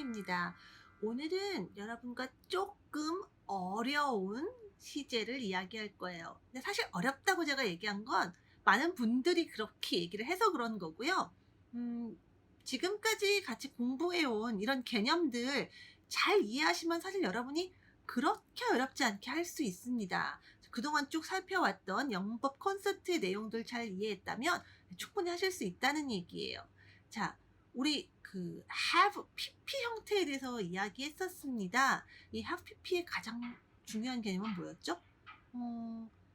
선생님입니다. 오늘은 여러분과 조금 어려운 시제를 이야기할 거예요. 근데 사실 어렵다고 제가 얘기한 건 많은 분들이 그렇게 얘기를 해서 그런 거고요. 음, 지금까지 같이 공부해온 이런 개념들 잘 이해하시면 사실 여러분이 그렇게 어렵지 않게 할 수 있습니다. 그동안 쭉 살펴왔던 영문법 콘셉트의 내용들 잘 이해했다면 충분히 하실 수 있다는 얘기예요. 자, 우리 그 have pp 형태에 대해서 이야기했었습니다. 이 have pp의 가장 중요한 개념은 뭐였죠?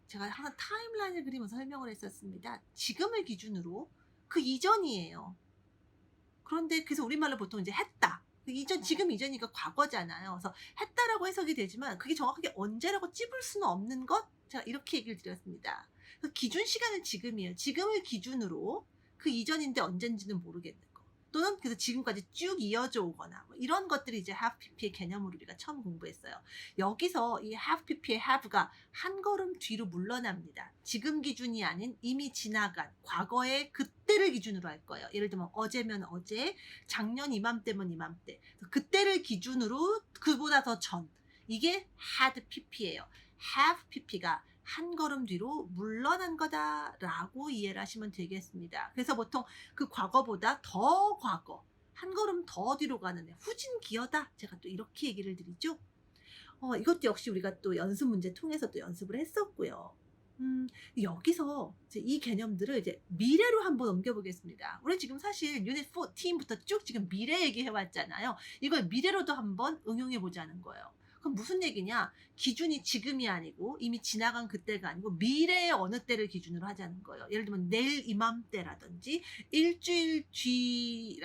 제가 항상 타임라인을 그리면서 설명을 했었습니다. 지금을 기준으로 그 이전이에요. 그런데 그래서 우리말로 보통 이제 했다. 그 이전, 지금 이전이니까 과거잖아요. 그래서 했다라고 해석이 되지만 그게 정확하게 언제라고 찝을 수는 없는 것? 제가 이렇게 얘기를 드렸습니다. 그 기준 시간은 지금이에요. 지금을 기준으로 그 이전인데 언젠지는 모르겠는 거. 또는 그래서 지금까지 쭉 이어져 오거나 뭐 이런 것들이 이제 have pp의 개념으로 우리가 처음 공부했어요. 여기서 이 have pp의 have가 한 걸음 뒤로 물러납니다. 지금 기준이 아닌 이미 지나간 과거의 그때를 기준으로 할 거예요. 예를 들면 어제면 어제, 작년 이맘때면 이맘때. 그때를 기준으로 그보다 더 전. 이게 had pp예요. have pp가 한 걸음 뒤로 물러난 거다라고 이해를 하시면 되겠습니다. 그래서 보통 그 과거보다 더 과거, 한 걸음 더 뒤로 가는 애, 후진 기어다. 제가 또 이렇게 얘기를 드리죠. 이것도 역시 우리가 또 연습 문제 통해서 또 연습을 했었고요. 여기서 이제 이 개념들을 이제 미래로 한번 옮겨보겠습니다. 우리 지금 사실 유닛 14부터 쭉 지금 미래 얘기해 왔잖아요. 이걸 미래로도 한번 응용해 보자는 거예요. 그럼 무슨 얘기냐? 기준이 지금이 아니고 이미 지나간 그때가 아니고 미래의 어느 때를 기준으로 하자는 거예요. 예를 들면 내일 이맘때라든지 일주일 뒤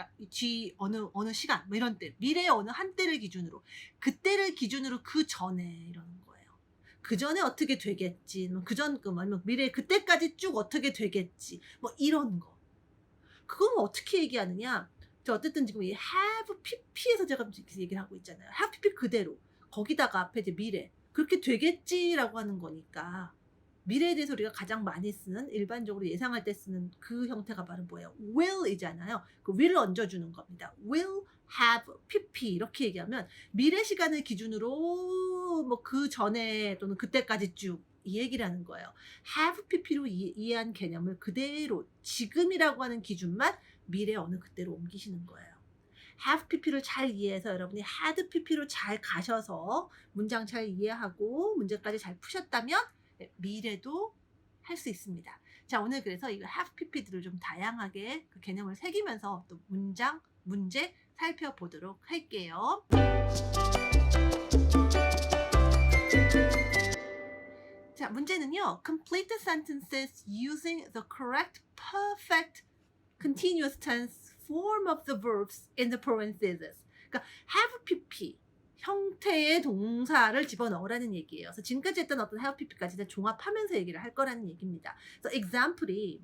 어느 시간 뭐 이런 때, 미래의 어느 한 때를 기준으로, 그때를 기준으로 그 전에 이러는 거예요. 그 전에 어떻게 되겠지, 뭐 그전 아니면 미래 그때까지 쭉 어떻게 되겠지, 뭐 이런 거. 그건 어떻게 얘기하느냐? 어쨌든 지금 이 have pp에서 제가 얘기를 하고 있잖아요. have pp 그대로 거기다가 앞에 이제 미래 그렇게 되겠지라고 하는 거니까, 미래에 대해서 우리가 가장 많이 쓰는, 일반적으로 예상할 때 쓰는 그 형태가 바로 뭐예요? will이잖아요. 그 will을 얹어주는 겁니다. will have pp 이렇게 얘기하면 미래 시간을 기준으로 뭐 그 전에 또는 그때까지 쭉 이 얘기를 하는 거예요. have pp로 이해한 개념을 그대로 지금이라고 하는 기준만 미래 어느 그때로 옮기시는 거예요. have pp를 잘 이해해서 여러분이 had pp로 잘 가셔서 문장 잘 이해하고 문제까지 잘 푸셨다면 미래도 할 수 있습니다. 자, 오늘 그래서 이 have pp들을 좀 다양하게 그 개념을 새기면서 또 문제 살펴보도록 할게요. 자, 문제는요. Complete the sentences using the correct perfect continuous tense form of the verbs in the parentheses. 그러니까 have pp 형태의 동사를 집어넣으라는 얘기예요. 그래서 지금까지 했던 어떤 have pp까지 다 종합하면서 얘기를 할 거라는 얘기입니다. 그래서 example이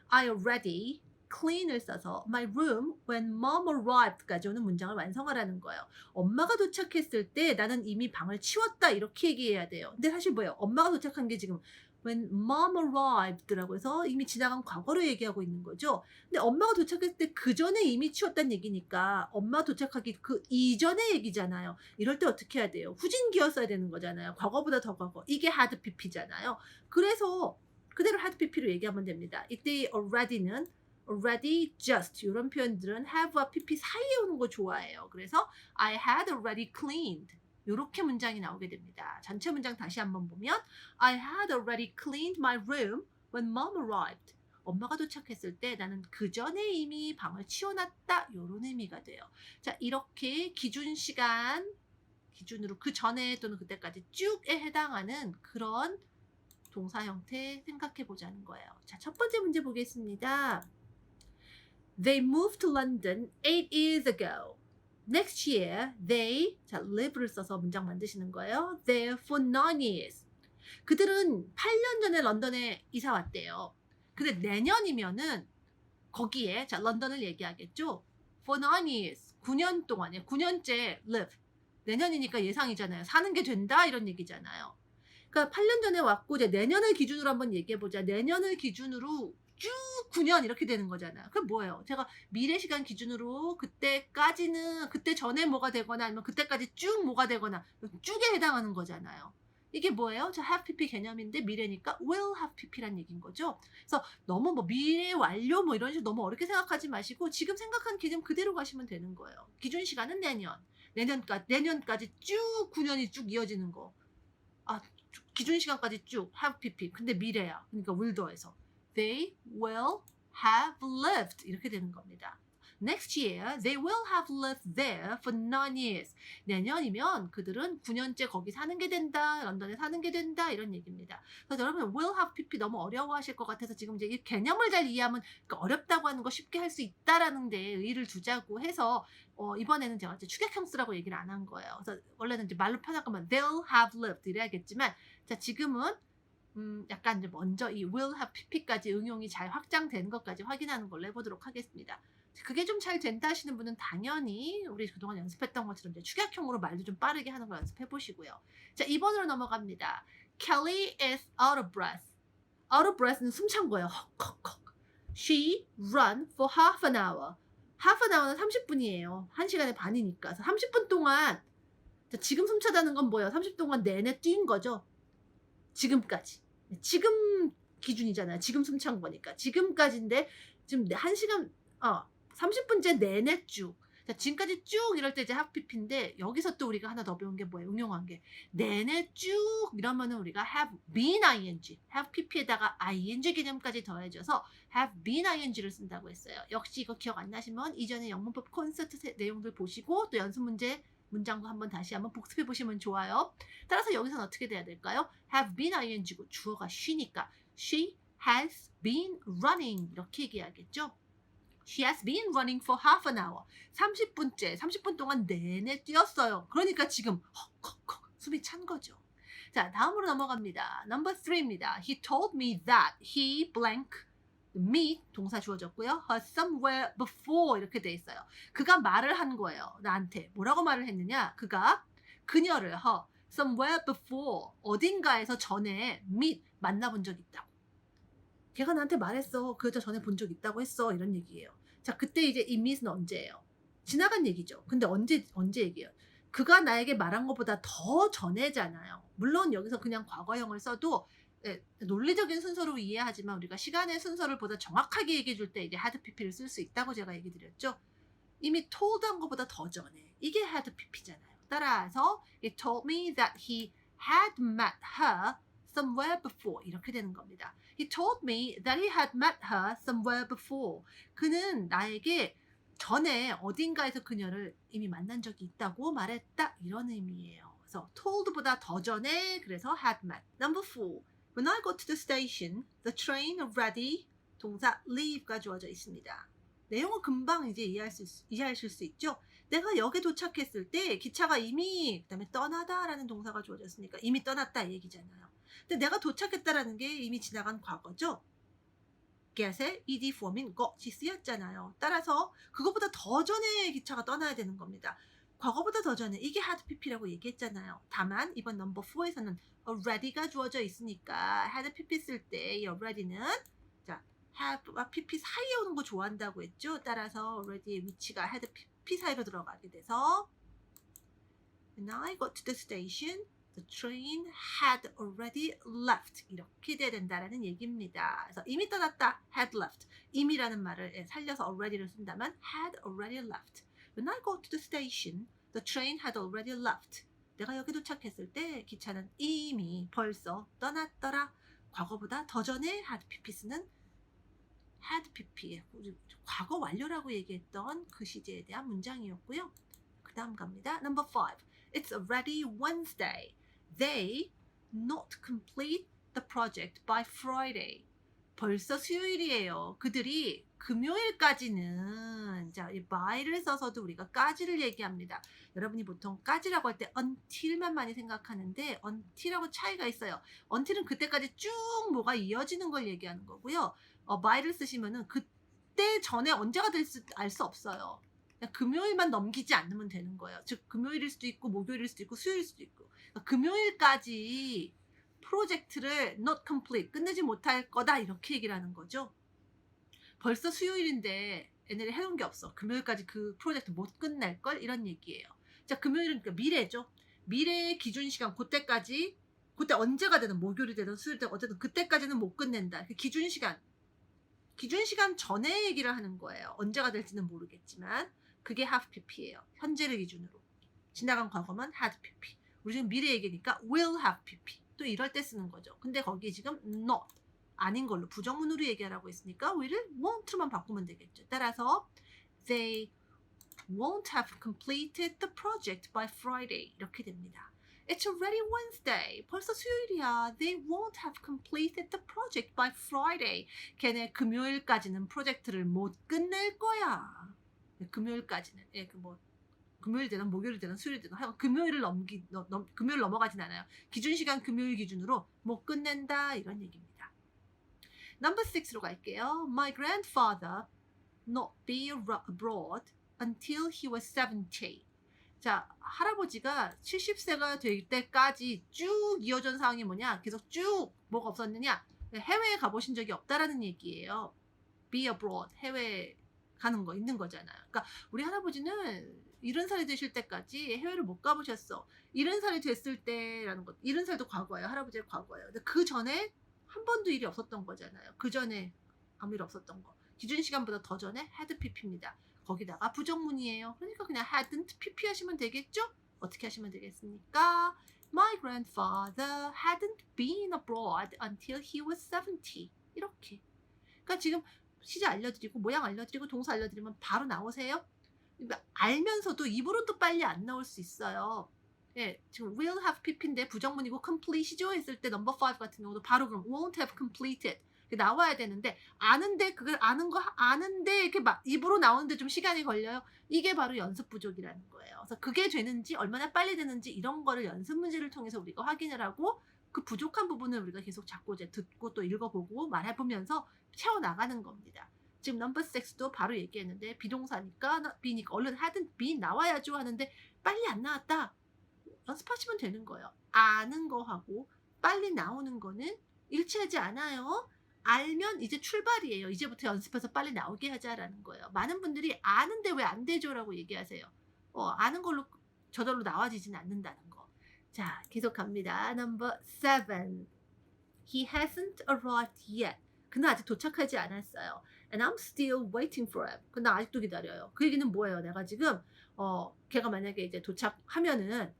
I already clean을 써서 my room when mom arrived까지 오는 문장을 완성하라는 거예요. 엄마가 도착했을 때 나는 이미 방을 치웠다 이렇게 얘기해야 돼요. 근데 사실 뭐예요? 엄마가 도착한 게 지금 when mom arrived라고 해서 이미 지나간 과거로 얘기하고 있는 거죠. 근데 엄마가 도착했을 때 그 전에 이미 치웠다는 얘기니까 엄마 도착하기 그 이전의 얘기잖아요. 이럴 때 어떻게 해야 돼요? 후진기어 써야 되는 거잖아요. 과거보다 더 과거. 이게 hard pp잖아요. 그래서 그대로 hard pp로 얘기하면 됩니다. 이때 already는 already, just 이런 표현들은 have와 pp 사이에 오는 거 좋아해요. 그래서 I had already cleaned 이렇게 문장이 나오게 됩니다. 전체 문장 다시 한번 보면 I had already cleaned my room when mom arrived. 엄마가 도착했을 때 나는 그 전에 이미 방을 치워놨다 이런 의미가 돼요. 자, 이렇게 기준 시간 기준으로 그 전에 또는 그때까지 쭉에 해당하는 그런 동사 형태 생각해 보자는 거예요. 자, 첫 번째 문제 보겠습니다. They moved to London 8 years ago. Next year, they, 자, live를 써서 문장 만드시는 거예요. There for 9 years. 그들은 8년 전에 런던에 이사 왔대요. 근데 내년이면은 거기에, 자, 런던을 얘기하겠죠. For 9 years. 9년 동안에, 9년째 live. 내년이니까 예상이잖아요. 사는 게 된다 이런 얘기잖아요. 그러니까 8년 전에 왔고 이제 내년을 기준으로 한번 얘기해 보자. 내년을 기준으로 쭉 9년 이렇게 되는 거잖아요. 그게 뭐예요? 제가 미래 시간 기준으로 그때까지는 그때 전에 뭐가 되거나 아니면 그때까지 쭉 뭐가 되거나 쭉에 해당하는 거잖아요. 이게 뭐예요? 저 have pp 개념인데 미래니까 will have pp란 얘기인 거죠. 그래서 너무 뭐 미래 완료 뭐 이런 식으로 너무 어렵게 생각하지 마시고 지금 생각한 개념 그대로 가시면 되는 거예요. 기준 시간은 내년까지 쭉 9년이 쭉 이어지는 거. 아, 기준 시간까지 쭉 have pp. 근데 미래야. 그러니까 will 더해서 they will have lived 이렇게 되는 겁니다. Next year, they will have lived there for 9 years. 내년이면 그들은 9년째 거기 사는 게 된다. 런던에 사는 게 된다. 이런 얘기입니다. 그래서 여러분 will have pp 너무 어려워하실 것 같아서 지금 이제 이 개념을 잘 이해하면 어렵다고 하는 거 쉽게 할 수 있다라는 데 의의를 두자고 해서 이번에는 제가 이제 추격형 쓰라고 얘기를 안 한 거예요. 그래서 원래는 이제 말로 편할 거면 they'll have lived 이래야겠지만 자 지금은 약간 이제 먼저 이 will have pp까지 응용이 잘 확장되는 것까지 확인하는 걸로 해보도록 하겠습니다. 그게 좀 잘 된다 하시는 분은 당연히 우리 그동안 연습했던 것처럼 이제 축약형으로 말도 좀 빠르게 하는 거 연습해 보시고요. 자, 2번으로 넘어갑니다. Kelly is out of breath. out of breath는 숨찬 거예요. 헉헉헉. She run for half an hour. half an hour는 30분이에요. 1시간에 반이니까. 그래서 30분 동안 자, 지금 숨차다는 건 뭐예요? 30분 동안 내내 뛴 거죠. 지금까지. 지금 기준이잖아요. 지금 숨찬 거니까. 지금까지인데 지금 1시간 30분째 내내 쭉. 자, 지금까지 쭉 이럴 때 이제 have pp인데 여기서 또 우리가 하나 더 배운 게 뭐예요? 응용한 게 내내 쭉 이러면은 우리가 have been ing, have pp에다가 ing 개념까지 더해져서 have been ing를 쓴다고 했어요. 역시 이거 기억 안 나시면 이전에 영문법 콘서트 내용들 보시고 또 연습 문장도 한번 다시 한번 복습해 보시면 좋아요. 따라서 여기서는 어떻게 돼야 될까요? have been ing고 주어가 she니까 she has been running 이렇게 얘기해야겠죠. She has been running for half an hour. 30분 동안 내내 뛰었어요. 그러니까 지금 헉헉헉 숨이 찬 거죠. 자, 다음으로 넘어갑니다. Number 3입니다. He told me that he blank meet 동사 주어졌고요. Her somewhere before 이렇게 돼 있어요. 그가 말을 한 거예요. 나한테. 뭐라고 말을 했느냐? 그가 그녀를 her somewhere before 어딘가에서 전에 meet 만나본 적 있다고. 걔가 나한테 말했어. 그 여자 전에 본 적 있다고 했어. 이런 얘기예요. 자, 그때 이제 이 meet은 언제예요? 지나간 얘기죠. 근데 언제 얘기예요? 그가 나에게 말한 것보다 더 전에잖아요. 물론 여기서 그냥 과거형을 써도 논리적인 순서로 이해하지만 우리가 시간의 순서를 보다 정확하게 얘기해 줄 때 이제 had pp를 쓸 수 있다고 제가 얘기 드렸죠. 이미 told 한 것보다 더 전에. 이게 had pp잖아요. 따라서 he told me that he had met her somewhere before 이렇게 되는 겁니다. He told me that he had met her somewhere before. 그는 나에게 전에 어딘가에서 그녀를 이미 만난 적이 있다고 말했다 이런 의미예요. 그래서 told보다 더 전에 그래서 had met. Number 4. When I got to the station, the train already 동사 leave가 주어져 있습니다. 내용은 금방 이제 이해하실 수 있죠. 내가 역에 도착했을 때 기차가 이미 그다음에 떠나다라는 동사가 주어졌으니까 이미 떠났다 이 얘기잖아요. 근데 내가 도착했다라는 게 이미 지나간 과거죠. get에 ed form인 got이 쓰였잖아요. 따라서 그것보다 더 전에 기차가 떠나야 되는 겁니다. 과거보다 더 전에 이게 had pp라고 얘기했잖아요. 다만 이번 넘버 4에서는 already가 주어져 있으니까 had pp 쓸 때 이 already는 자 have와 pp 사이에 오는 거 좋아한다고 했죠. 따라서 already의 위치가 had pp 사이로 들어가게 돼서 When I got to the station, the train had already left. 이렇게 돼야 된다라는 얘기입니다. 그래서 이미 떠났다, had left. 이미라는 말을 살려서 already를 쓴다면 had already left. When I got to the station, the train had already left. 내가 여기 도착했을 때 기차는 이미 벌써 떠났더라. 과거보다 더 전에 had pp 쓰는 had pp. 과거 완료라고 얘기했던 그 시제에 대한 문장이었고요. 그 다음 갑니다. Number 5. It's already Wednesday. They not complete the project by Friday. 벌써 수요일이에요. 그들이 금요일까지는 자, 이 by를 써서도 우리가 까지를 얘기합니다. 여러분이 보통 까지라고 할 때 until만 많이 생각하는데 until하고 차이가 있어요. until은 그때까지 쭉 뭐가 이어지는 걸 얘기하는 거고요. by를 쓰시면은 그때 전에 언제가 될지 알 수 없어요. 그냥 금요일만 넘기지 않으면 되는 거예요. 즉 금요일일 수도 있고 목요일일 수도 있고 수요일일 수도 있고 그러니까 금요일까지 프로젝트를 not complete 끝내지 못할 거다 이렇게 얘기를 하는 거죠. 벌써 수요일인데 얘네를 해놓은 게 없어. 금요일까지 그 프로젝트 못 끝낼걸? 이런 얘기예요. 자, 금요일은 그러니까 미래죠. 미래의 기준 시간, 그때까지, 그때 언제가 되든 목요일이 되든 수요일이 되든 어쨌든 그때까지는 못 끝낸다. 그 기준 시간 전에 얘기를 하는 거예요. 언제가 될지는 모르겠지만 그게 have pp예요. 현재를 기준으로. 지나간 과거만 had pp. 우리 지금 미래 얘기니까 will have pp. 또 이럴 때 쓰는 거죠. 근데 거기 지금 not 아닌 걸로 부정문으로 얘기하라고 했으니까 will을 won't로만 바꾸면 되겠죠. 따라서 they won't have completed the project by Friday 이렇게 됩니다. It's already Wednesday. 벌써 수요일이야. They won't have completed the project by Friday. 걔네 금요일까지는 프로젝트를 못 끝낼 거야. 금요일까지는. 예, 금요일 되든 목요일 되든 수요일 되든 하여간 금요일 넘어가진 않아요. 기준 시간 금요일 기준으로 못 끝낸다 이런 얘기입니다. Number 6로 갈게요. My grandfather not be abroad until he was 70. 자, 할아버지가 70세가 될 때까지 쭉 이어진 상황이 뭐냐? 계속 쭉 뭐가 없었느냐? 해외에 가보신 적이 없다라는 얘기예요. Be abroad, 해외에 가는 거 있는 거잖아요. 그러니까 우리 할아버지는 70살이 되실 때까지 해외를 못 가보셨어. 70살이 됐을 때라는 것, 70살도 과거예요. 할아버지의 과거예요. 근데 그 전에 한 번도 일이 없었던 거잖아요. 그 전에 아무 일 없었던 거. 기준 시간보다 더 전에 had pp입니다. 거기다가 부정문이에요. 그러니까 그냥 hadn't pp 하시면 되겠죠? 어떻게 하시면 되겠습니까? My grandfather hadn't been abroad until he was 70. 이렇게. 그러니까 지금 시제 알려드리고 모양 알려드리고 동사 알려드리면 바로 나오세요? 그러니까 알면서도 입으로 또 빨리 안 나올 수 있어요. 예, 지금 will have pp인데 부정문이고 complete이죠 했을 때 넘버 5 같은 경우도 바로 그럼 won't have completed 나와야 되는데 아는데 그걸 아는데 이렇게 막 입으로 나오는데 좀 시간이 걸려요. 이게 바로 연습 부족이라는 거예요. 그래서 그게 되는지 얼마나 빨리 되는지 이런 거를 연습 문제를 통해서 우리가 확인을 하고 그 부족한 부분을 우리가 계속 자꾸 이제 듣고 또 읽어보고 말해보면서 채워나가는 겁니다. 지금 넘버 6도 바로 얘기했는데 비동사니까 be니까 얼른 하든 be 나와야죠 하는데 빨리 안 나왔다. 연습하시면 되는 거예요. 아는 거하고 빨리 나오는 거는 일치하지 않아요. 알면 이제 출발이에요. 이제부터 연습해서 빨리 나오게 하자라는 거예요. 많은 분들이 아는데 왜 안 되죠? 라고 얘기하세요. 아는 걸로 저절로 나와지진 않는다는 거. 자, 계속 갑니다. Number 7. He hasn't arrived yet. 그는 아직 도착하지 않았어요. And I'm still waiting for him. 근데 아직도 기다려요. 그 얘기는 뭐예요? 내가 지금 걔가 만약에 이제 도착하면은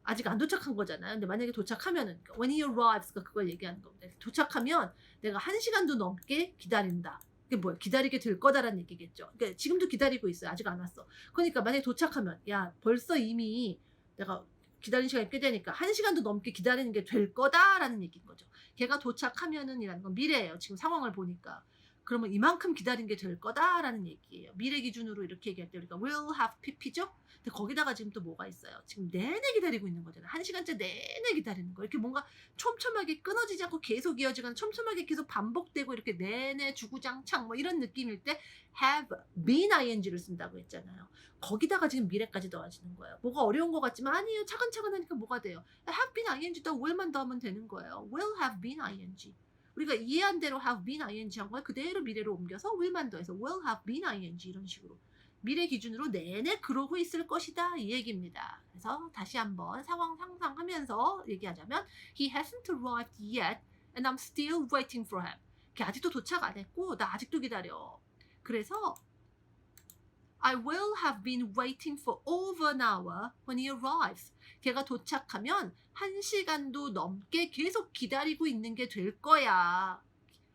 아직 안 도착한 거잖아요. 근데 만약에 도착하면은 when he arrives가 그걸 얘기하는 겁니다. 도착하면 내가 1시간도 넘게 기다린다. 그게 뭐야? 기다리게 될 거다라는 얘기겠죠. 그러니까 지금도 기다리고 있어요. 아직 안 왔어. 그러니까 만약에 도착하면 야 벌써 이미 내가 기다리는 시간이 꽤 되니까 1시간도 넘게 기다리는 게 될 거다라는 얘기인 거죠. 걔가 도착하면은 이라는 건 미래예요. 지금 상황을 보니까. 그러면 이만큼 기다린 게 될 거다라는 얘기예요. 미래 기준으로 이렇게 얘기할 때 우리가 will have pp죠? 근데 거기다가 지금 또 뭐가 있어요? 지금 내내 기다리고 있는 거잖아요. 1시간째 내내 기다리는 거. 이렇게 뭔가 촘촘하게 끊어지지 않고 계속 이어지거나 촘촘하게 계속 반복되고 이렇게 내내 주구장창 뭐 이런 느낌일 때 have been ing를 쓴다고 했잖아요. 거기다가 지금 미래까지 넣어지는 거예요. 뭐가 어려운 것 같지만 아니에요. 차근차근 하니까 뭐가 돼요? have been ing다 will만 더하면 되는 거예요. will have been ing. 우리가 이해한 대로 have been ing 한 걸 그대로 미래로 옮겨서 will만 더해서 will have been ing 이런 식으로 미래 기준으로 내내 그러고 있을 것이다 이 얘기입니다. 그래서 다시 한번 상황 상상하면서 얘기하자면 He hasn't arrived yet and I'm still waiting for him. 걔 아직도 도착 안 했고 나 아직도 기다려. 그래서 I will have been waiting for over an hour when he arrives. 걔가 도착하면 1시간도 넘게 계속 기다리고 있는 게 될 거야.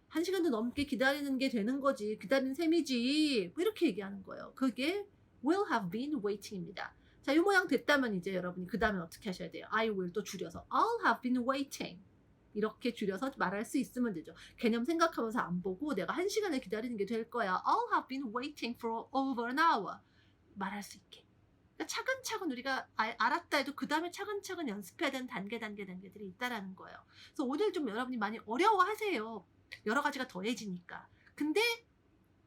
1시간도 넘게 기다리는 게 되는 거지. 기다리는 셈이지. 뭐 이렇게 얘기하는 거예요. 그게 will have been waiting입니다. 자, 이 모양 됐다면 이제 여러분이 그 다음에 어떻게 하셔야 돼요? I will 또 줄여서 I'll have been waiting. 이렇게 줄여서 말할 수 있으면 되죠. 개념 생각하면서 안 보고 내가 1시간을 기다리는 게 될 거야. I'll have been waiting for over an hour. 말할 수 있게. 그러니까 차근차근 우리가 알았다 해도 그 다음에 차근차근 연습해야 되는 단계들이 있다라는 거예요. 그래서 오늘 좀 여러분이 많이 어려워하세요. 여러 가지가 더해지니까. 근데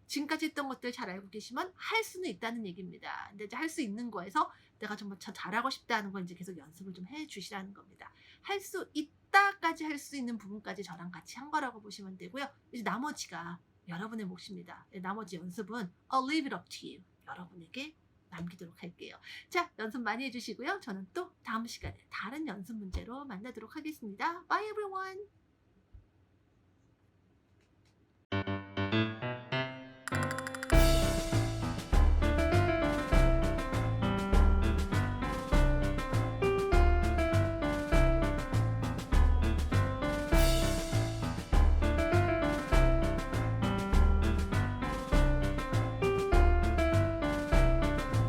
지금까지 했던 것들 잘 알고 계시면 할 수는 있다는 얘기입니다. 근데 이제 할 수 있는 거에서 내가 정말 잘하고 싶다는 건 이제 계속 연습을 좀 해주시라는 겁니다. 할 수 있다까지 할 수 있는 부분까지 저랑 같이 한 거라고 보시면 되고요. 이제 나머지가 여러분의 몫입니다. 나머지 연습은 I'll leave it up to you. 여러분에게 남기도록 할게요. 자, 연습 많이 해주시고요. 저는 또 다음 시간에 다른 연습 문제로 만나도록 하겠습니다. Bye everyone!